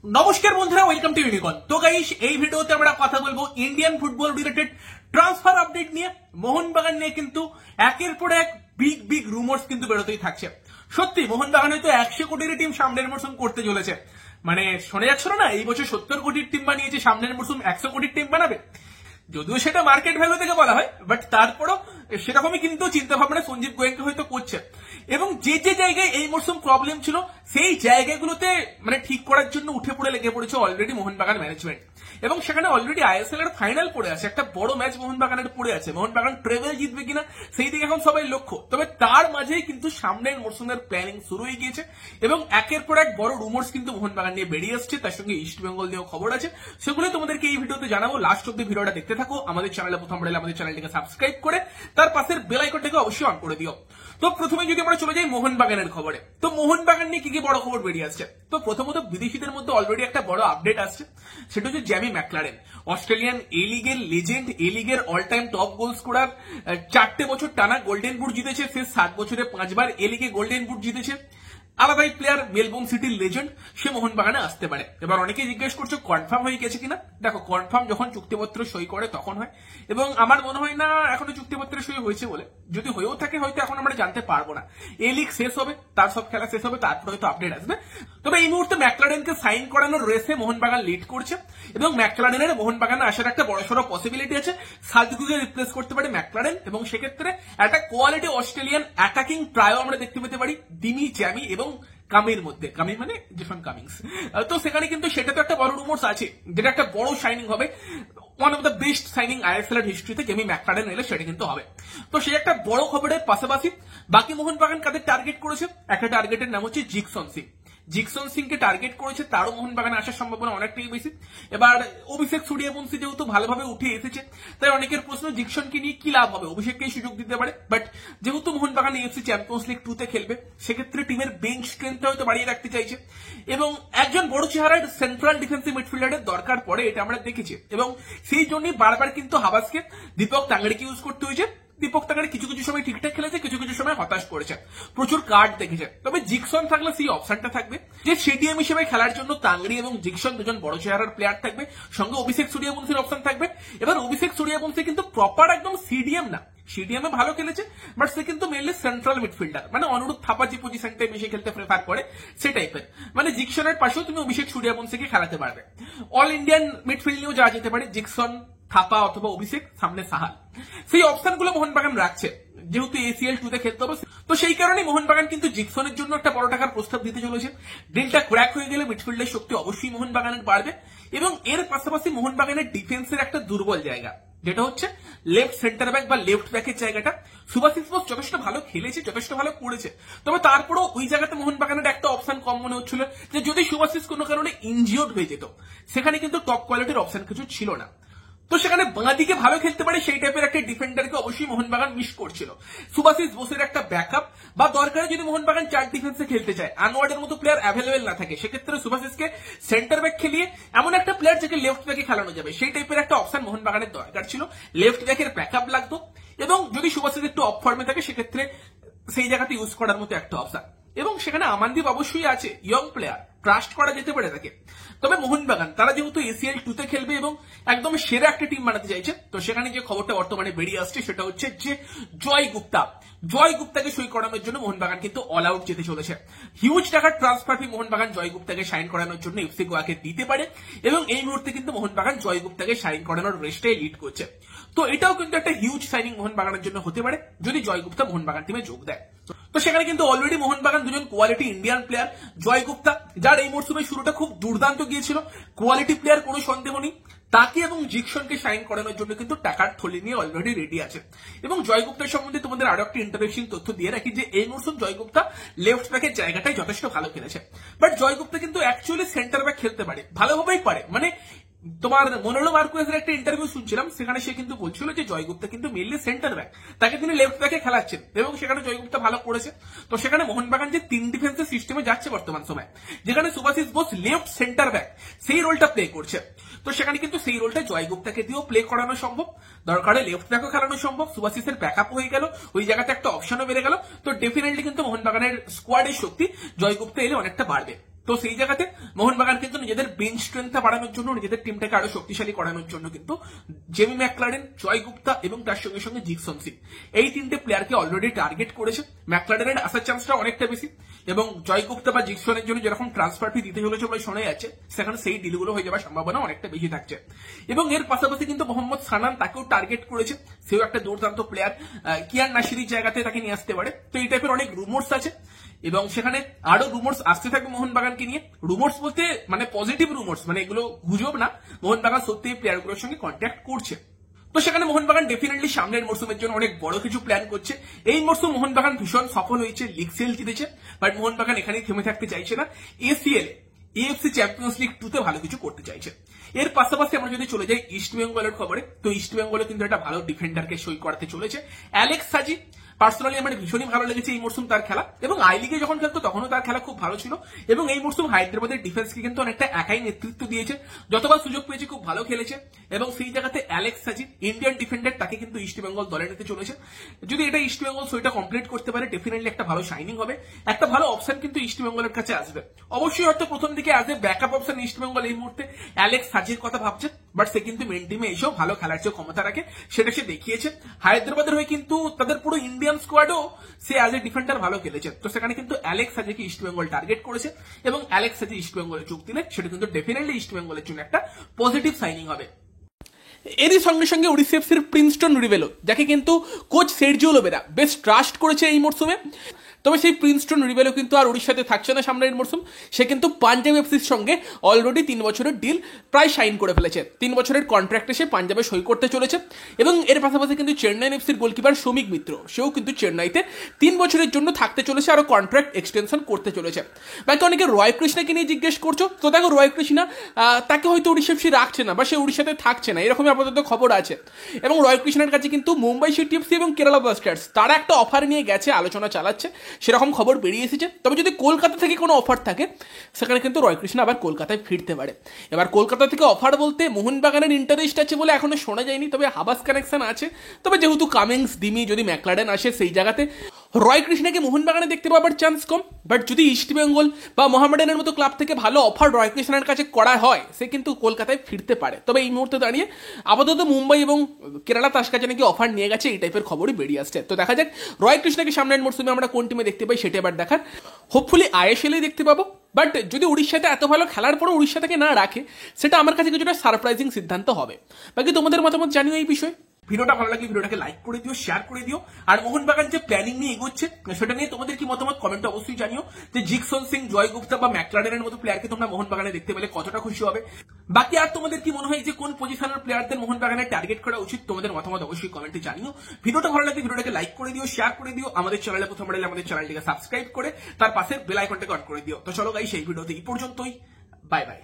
নমস্কার বন্ধুরা, welcome to unicorn. তো গাইস, এই ভিডিওতে আমরা কথা বলবো Indian football related transfer update নিয়ে। মোহনবাগান নিয়ে কিন্তু একের পর এক বিগ রুমার্স কিন্তু বেরোতেই থাকছে। সত্যি মোহনবাগান হয়তো 100 কোটির টিম সামনের মরশুম করতে চলেছে। মানে শোনা যাচ্ছিল না, এই বছর 70 কোটির টিম বানিয়েছে, সামনের মরশুম 100 কোটির টিম বানাবে। যদিও সেটা মার্কেট ভ্যালু থেকে বলা হয়, বাট তারপরও সেরকমই কিন্তু চিন্তা ভাবনা সঞ্জীব গোয়েঙ্কা হয়তো করছে। এবং যে জায়গায় এই মরশুম প্রবলেম ছিল, সেই জায়গাগুলোতে মানে ঠিক করার জন্য উঠে পড়ে লেগে পড়েছে অলরেডি মোহনবাগান ম্যানেজমেন্ট। এবং সেখানে অলরেডি আইএসএল এর ফাইনাল পড়ে আছে, একটা বড় ম্যাচ মোহনবাগানের পড়ে আছে। মোহনবাগান ট্রেভেল জিতবে কিনা সেই দিকে এখন সবাই লক্ষ্য। তবে তার মাঝেই কিন্তু সামনের মরশুমের প্ল্যানিং শুরু হয়ে গিয়েছে এবং একের পর এক বড় রুমার্স কিন্তু মোহনবাগান নিয়ে বেরিয়ে আসছে। তার সঙ্গে ইস্ট বেঙ্গল নিয়েও খবর আছে, সেগুলো তোমাদেরকে এই ভিডিওতে জানাবো। লাস্ট অব্দি ভিডিওটা দেখতে থাকো। আমাদের চ্যানেলে প্রথম হলে আমাদের চ্যানেলটিকে সাবস্ক্রাইব করে তার পাশের বেল আইকনটাকে অবশ্যই অন করে দিও। তো প্রথমে যদি আমরা চলে যাই মোহনবাগানের খবরে, তো মোহনবাগান নিয়ে কি বড় খবর বেরিয়ে আসছে। তো প্রথমত বিদেশিদের মধ্যে অলরেডি একটা বড় আপডেট আসছে, সেটা হচ্ছে জ্যামি ম্যাকলারেন, অস্ট্রেলিয়ান এ লিগের লেজেন্ড, এ লিগের all time top goal scorer, 4টে বছর টানা গোল্ডেন বুট জিতেছে, শেষ 7 বছরে 5 বার এ লিগে গোল্ডেন বুট জিতেছে। আলাদাই প্লেয়ার, মেলবোর্ন সিটির লেজেন্ড, সে মোহনবাগানে আসতে পারে। এবার অনেকেই জিজ্ঞেস করছে কনফার্ম হয়ে গেছে কিনা। দেখো, কনফার্ম যখন চুক্তিপত্র সই করে তখন হয়, এবং আমার মনে হয় না এখনো চুক্তিপত্রে সই হয়েছে বলে। যদি হয়েও থাকে হয়তো এখন আমরা জানতে পারবো না। এ লিগ শেষ হবে, তার সব খেলা শেষ হবে, তারপরে হয়তো আপডেট আসবে। তবে এই মুহূর্তে ম্যাকলারেনকে সাইন করানোর রেসে মোহনবাগান লিড করছে এবং ম্যাকলারেনের মোহনবাগানে আসার একটা বড়সড় পসিবিলিটি আছে। সালদিকুকে রিপ্লেস করতে পারে ম্যাকলারেন, এবং সেক্ষেত্রে একটা কোয়ালিটি অস্ট্রেলিয়ান অ্যাটাকিং ট্রায়ো আমরা দেখতে পেতে পারি ডিমি, জ্যামি এবং কামির মধ্যে। কামি মানে জেসন কামিংস। তো সেখানে কিন্তু সেটা তো একটা বড় রুমার্স আছে, যেটা একটা বড় শাইনিং হবে। One of the best signing ISL এর হিস্ট্রিতে গেমি ম্যাকলারেন এলে সেটা কিন্তু হবে। তো সেই একটা বড় খবরের পাশাপাশি বাকি মোহনবাগান কাদের টার্গেট করেছে, একটা টার্গেটের নাম হচ্ছে জিকসন সিং। জিকসন সিংকে টার্গেট করেছে, তারও মোহনবাগানে আসার সম্ভাবনা অনেকটাই বেশি। এবার অভিষেক সূর্যবংশী যেহেতু ভালোভাবে উঠে এসেছে, তাই অনেকের প্রশ্ন জিকসনকে নিয়ে কি লাভ হবে, অভিষেককেই সুযোগ দিতে পারে। বাট যেহেতু মোহনবাগান এএফসি চ্যাম্পিয়ন্স লিগ 2 তে খেলবে, সেক্ষেত্রে টিমের বেঞ্চ স্ট্রেংথ হয়তো বাড়িয়ে রাখতে চাইছে এবং একজন বড় চেহারার সেন্ট্রাল ডিফেন্সিভ মিডফিল্ডারের দরকার পড়ে, এটা আমরা দেখেছি। এবং সেই জন্যই বারবার কিন্তু হাবাসকে দীপক তাঙ্গড়িকে ইউজ করতে হয়েছে। দীপক তাঙ্গড়ি কিছু সময় ঠিকঠাক খেলেছে, কিছু সময় হতাশ করেছে, প্রচুর কার্ড দেখেছে। তবে জিকসন থাকলে সেই অপশনটা থাকবে যে সিডিএম হিসেবে খেলার জন্য তাঙ্গড়ি এবং জিকসন দুজন বড় চেহারার প্লেয়ার থাকবে, সঙ্গে অভিষেক সূর্যবংশীর অপশন থাকবে। এবার অভিষেক সূর্যবংশী কিন্তু প্রপার একদম সিডিএম না, সিডিএম এ ভালো খেলেছে, বাট সে কিন্তু মেনলি সেন্ট্রাল মিডফিল্ডার, মানে অনুরূপ থাপা যে পজিশনটাই বেশি খেলতে প্রেফার করে সে টাইপের। মানে জিকসনের পাশেও তুমি অভিষেক সূর্যবংশীকে খেলাতে পারবে। অল ইন্ডিয়ান মিডফিল্ড নিয়েও যাওয়া যেতে পারে, জিকসন, থাপা অথবা অভিষেক, সামনে সাহাল। সেই অপশনগুলো মোহনবাগান রাখছে, যেহেতু এসিএল 2 তে খেলতে হবে। তো সেই কারণে মোহনবাগান কিন্তু জিকসনের জন্য একটা বড় টাকার প্রস্তাব দিতে চলেছে। ডিলটা ক্র্যাক হয়ে গেলে মিডফিল্ডের শক্তি অবশ্যই মোহনবাগানের বাড়বে। এবং এর পাশাপাশি মোহনবাগানের ডিফেন্সের একটা দুর্বল জায়গা, যেটা হচ্ছে লেফট সেন্টার ব্যাক বা লেফট ব্যাকের জায়গাটা। সুভাশিস বোস যথেষ্ট ভালো খেলেছে, যথেষ্ট ভালো করেছে, তবে তারপরেও ওই জায়গাতে মোহনবাগানের একটা অপশন কম মনে হচ্ছিল, যে যদি সুভাশিস কোনো কারণে ইনজিওর্ড হয়ে যেত, সেখানে কিন্তু টপ কোয়ালিটির অপশন কিছু ছিল না। তো সেখানে বাঁদিকে ভালো খেলতে পারে সেই টাইপের একটা ডিফেন্ডারকে অবশ্যই মোহনবাগান মিস করছিল। সুভাশিস বোসের একটা ব্যাকআপ বা দরকারে যদি মোহনবাগান 4 ডিফেন্সে খেলতে চায়, আনোয়ারের মতো প্লেয়ার অ্যাভেলেবেল না থাকে, সেক্ষেত্রে সুভাশিসকে সেন্টার ব্যাক খেলিয়ে এমন একটা প্লেয়ার যাকে লেফট ব্যাকে খেলানো যাবে, সেই টাইপের একটা অপশন মোহনবাগানের দরকার ছিল। লেফট ব্যাকের ব্যাকআপ লাগতো, এবং যদি সুভাশিস একটু অফ ফর্মে থাকে, সেক্ষেত্রে সেই জায়গাতে ইউজ করার মতো একটা অপশন। এবং সেখানে আমানদীপ অবশ্যই আছে, ইয়ং প্লেয়ার, ট্রাস্ট করা যেতে পারে তাকে। তবে মোহনবাগান তারা যেহেতু এসিএল 2 তে খেলবে এবং একদম সেরা একটা টিম বানাতে চাইছে, তো সেখানে যে খবরটা বর্তমানে বেরিয়ে আসছে সেটা হচ্ছে যে জয় গুপ্তাকে সই করানোর জন্য মোহনবাগান কিন্তু অল আউট যেতে চলেছে। হিউজ টাকার ট্রান্সফার ফি মোহনবাগান জয় গুপ্তাকে সাইন করানোর জন্য এফসি গোয়াকে দিতে পারে, এবং এই মুহূর্তে কিন্তু মোহনবাগান জয় গুপ্তাকে সাইন করানোর রেসটাই লিড করছে। তো এটাও কিন্তু একটা হিউজ সাইনিং মোহনবাগানের জন্য হতে পারে যদি জয় গুপ্তা মোহনবাগান টিমে যোগ দেয়। তো সেখানে কিন্তু অলরেডি মোহনবাগান দুজন কোয়ালিটি ইন্ডিয়ান প্লেয়ার, জয় গুপ্তা যার এই মরশুমের শুরুটা খুব দুর্দান্ত গিয়েছিল, কোয়ালিটি প্লেয়ার, কোনো সন্দেহ নেই, তাকে এবং জিকসনকে সাইন করানোর জন্য কিন্তু টাকার থলি নিয়ে অলরেডি রেডি আছে। এবং জয় গুপ্তার সম্বন্ধে তোমাদের আরো একটা ইন্টারেস্টিং তথ্য দিয়ে রাখি, যে এই মরশুম জয় গুপ্তা লেফট ব্যাকের জায়গাটাই যথেষ্ট ভালো খেলেছে, বাট জয় গুপ্তা কিন্তু অ্যাকচুয়ালি সেন্টার ব্যাক খেলতে পারে, ভালোভাবেই পারে। মানে তোমার মনোলো মার্কুয়েসের একটা ইন্টারভিউ শুনছিলাম, সেখানে সে কিন্তু বলছিল যে জয়গুপ্তা কিন্তু মেনলি সেন্টার ব্যাক, তাকে তিনি লেফট ব্যাকে খেলাচ্ছেন, এবং সেখানে জয়গুপ্তা ভালো করেছে। তো সেখানে মোহনবাগান যে 3 ডিফেন্সের সিস্টেমে যাচ্ছে বর্তমান সময়, যেখানে Subhasish Bose left centre back সেই রোলটা প্লে করছে, তো সেখানে কিন্তু সেই রোলটা জয়গুপ্তাকে দিয়েও প্লে করানো সম্ভব, দরকারে লেফট ব্যাকও খেলানো সম্ভব, সুভাশিসের ব্যাকআপ হয়ে গেল, ওই জায়গাতে একটা অপশনও বেড়ে গেল। তো ডেফিনেটলি কিন্তু মোহনবাগানের স্কোয়াডের শক্তি জয়গুপ্তা এলে অনেকটা বাড়বে। তো সেই জায়গাতে মোহনবাগান কিন্তু নিজেদের বেঞ্চ স্ট্রেংথটা বাড়ানোর জন্য, নিজেদের টিমটাকে আরো শক্তিশালী করানোর জন্য কিন্তু জেমি ম্যাকলারেন, জয় গুপ্তা এবং তার সঙ্গে সঙ্গে জিকসন সিং এই তিনটে প্লেয়ারকে অলরেডি টার্গেট করেছে। ম্যাকলারেনের আসার চান্সটা অনেকটা বেশি এবং জয় গুপ্তা বা জিকসনের জন্য যেরকম ট্রান্সফার ফি দিতে চলেছে বলে শোনা যাচ্ছে, সেখানে সেই ডিলগুলো হয়ে যাওয়ার সম্ভাবনা অনেকটা বেশি থাকছে। এবং এর পাশাপাশি কিন্তু মোহাম্মদ সানান তাকেও টার্গেট করেছে, সেও একটা দুর্দান্ত প্লেয়ার, কিয়ান নাসিরির জায়গাতে তাকে নিয়ে আসতে পারে। তো এই টাইপের অনেক রুমোর্স আছে এবং সেখানে আরো রুমোর্স আসতে থাকবে মোহনবাগানকে নিয়ে। রুমোর্স বলতে মানে পজিটিভ রুমোর্স, মানে এগুলো গুজব না, মোহনবাগান সত্যি প্লেয়ারগুলোর সঙ্গে কন্ট্যাক্ট করছে। তো সেখানে মোহনবাগান ডেফিনেটলি সামনের মরসুমের জন্য অনেক বড় কিছু প্ল্যান করছে। এই মরসুম মোহনবাগান ভীষণ সফল হয়েছে, লিগ সিএল জিতেছে, বাট মোহনবাগান এখানেই থেমে থাকতে চাইছে না, এসিএল এএফসি চ্যাম্পিয়ন্স লিগ 2 তে ভালো কিছু করতে চাইছে। এর পাশাপাশি আমরা যদি চলে যাই ইস্ট বেঙ্গলের খবরে, তো ইস্ট বেঙ্গলে কিন্তু একটা ভালো ডিফেন্ডারকে সই করাতে চলেছে অ্যালেক্স সাজি। পার্সোনালি আমার ভীষণই ভালো লেগেছে এই মরসুম তার খেলা, এবং আই লিগে যখন খেলতো তখনও তার খেলা খুব ভালো ছিল। এবং এই মরসুম হায়দ্রাবাদের ডিফেন্সকে কিন্তু অনেকটা একাই নেতৃত্ব দিয়েছে, যতবার সুযোগ পেয়েছে খুব ভালো খেলেছে। এবং সেই জায়গাতে অ্যালেক্স সাজি ইন্ডিয়ান ডিফেন্ডার, তাকে কিন্তু ইস্ট বেঙ্গল দলে নিতে চলেছে। যদি এটা ইস্ট বেঙ্গল সইটা কমপ্লিট করতে পারে, ডেফিনেটলি একটা ভালো শাইনিং হবে, একটা ভালো অপশন কিন্তু ইস্ট বেঙ্গলের কাছে আসবে। অবশ্যই হয়তো প্রথম দিকে as a backup option east Bengal এই মুহূর্তে অ্যালেক্স সাজির কথা ভাবছে, বাট সে কিন্তু মেন টিমে এসেও ভালো খেলার যে ক্ষমতা রাখে সেটা সে দেখিয়েছে। হায়দ্রাবাদের হয়ে কিন্তু তাদের পুরো ইন্ডিয়ান স্কোয়াডও সে অ্যাজ এ ডিফেন্ডার ভালো খেলেছে। তো সেখানে কিন্তু অ্যালেক্স সাজিকে ইস্ট বেঙ্গল টার্গেট করেছে এবং অ্যালেক্স সাজি ইস্ট বেঙ্গলে যোগ দিলে সেটা কিন্তু ডেফিনেটলি ইস্ট বেঙ্গলের জন্য একটা পজিটিভ সাইনিং হবে। এরই সঙ্গে সঙ্গে ওড়িশা এফসির প্রিন্সটন রিভেলো, যাকে কিন্তু কোচ সের্জিও লোবেরা বেশ ট্রাস্ট করেছে এই মরসুমে, তবে সেই প্রিন্সটন রিভেলো কিন্তু আর ওড়িশাতে থাকছে না সামনের মরসুম। সে কিন্তু পাঞ্জাব এফসির সঙ্গে অলরেডি 3 বছরের ডিল প্রায় সাইন করে ফেলেছে। 3 বছরের কন্ট্রাক্টে সে পাঞ্জাবে সই করতে চলেছে। এবং এর পাশাপাশি কিন্তু চেন্নাই এফসির গোলকিপার শ্রমিক মিত্র, সেও কিন্তু চেন্নাইতে 3 বছরের জন্য থাকতে চলেছে, আরো কন্ট্রাক্ট এক্সটেনশন করতে চলেছে। বাকি অনেকে রয় কৃষ্ণাকে নিয়ে জিজ্ঞেস করছো, তো দেখো রয় কৃষ্ণা তাকে হয়তো ওড়িশা এফসি রাখছে না বা সে ওড়িশাতে থাকছে না, এরকমই আপাতত খবর আছে। এবং রয় কৃষ্ণার কাছে কিন্তু মুম্বাই সিটি এফসি এবং কেরালা ব্লাস্টার্স তারা একটা অফার নিয়ে গেছে, আলোচনা চালাচ্ছে, সেরকম খবর বেরিয়ে এসেছে। তবে যদি কলকাতা থেকে কোনো অফার থাকে, সেখানে কিন্তু রয় কৃষ্ণ আবার কলকাতায় ফিরতে পারে। এবার কলকাতা থেকে অফার বলতে মোহনবাগানের ইন্টারেস্ট আছে বলে এখনো শোনা যায়নি, তবে হাবাস কানেকশন আছে। তবে যেহেতু কামিংস, দিমি, যদি ম্যাকলারেন আসে, সেই জায়গাতে রয় কৃষ্ণাকে মোহনবাগানে দেখতে পাওয়ার চান্স কম। বাট যদি ইস্ট বেঙ্গল বা মোহামেডানের মতো ক্লাব থেকে ভালো অফার রয় কৃষ্ণার কাছে করা হয়, সে কিন্তু কলকাতায় ফিরতে পারে। তবে এই মুহূর্তে দাঁড়িয়ে আপাতত মুম্বাই এবং কেরালা তার কাছে নাকি অফার নিয়ে গেছে, এই টাইপের খবরই বেরিয়ে আসছে। তো দেখা যাক রয় কৃষ্ণাকে সামনের মরসুমে আমরা কোন টিমে দেখতে পাই, সেটা এবার দেখার। হোপফুলি আইএসএলেই দেখতে পাবো, বাট যদি উড়িষ্যাতে এত ভালো খেলার পরও উড়িষ্যা থেকে না রাখে, সেটা আমার কাছে কিছুটা সারপ্রাইজিং সিদ্ধান্ত হবে। বাকি তোমাদের মতামত জানিও এই বিষয়ে। ভিডিওটা ভালো লাগলে ভিডিওটাকে লাইক করে দিও, শেয়ার করে দিও। আর মোহনবাগান যে প্ল্যানিং নিয়ে এগোচ্ছে সেটা নিয়ে তোমাদের কি মতামত কমেন্টে অবশ্যই জানিও, যে জিকসন সিং, জয় গুপ্তা বা ম্যাকলারেনের মতো প্লেয়ারকে তোমরা মোহনবাগানে দেখতে পেলে কতটা খুশি হবে। বাকি আর তোমাদের কি মনে হয় যে কোন পজিশনের প্লেয়ারদের মোহনবাগানে টার্গেট করা উচিত, তোমাদের মতামত অবশ্যই কমেন্টে জানিও। ভিডিওটা ভালো লাগলে ভিডিওটাকে লাইক করে দিও, শেয়ার করে দিও। আমাদের চ্যানেলে প্রথম এলে আমাদের চ্যানেলটিকে সাবস্ক্রাইব করে তার পাশে বেল আইকনটাকে অন করে দিও। তো চলো গাইস, এই ভিডিওতে এই পর্যন্তই, বাই বাই।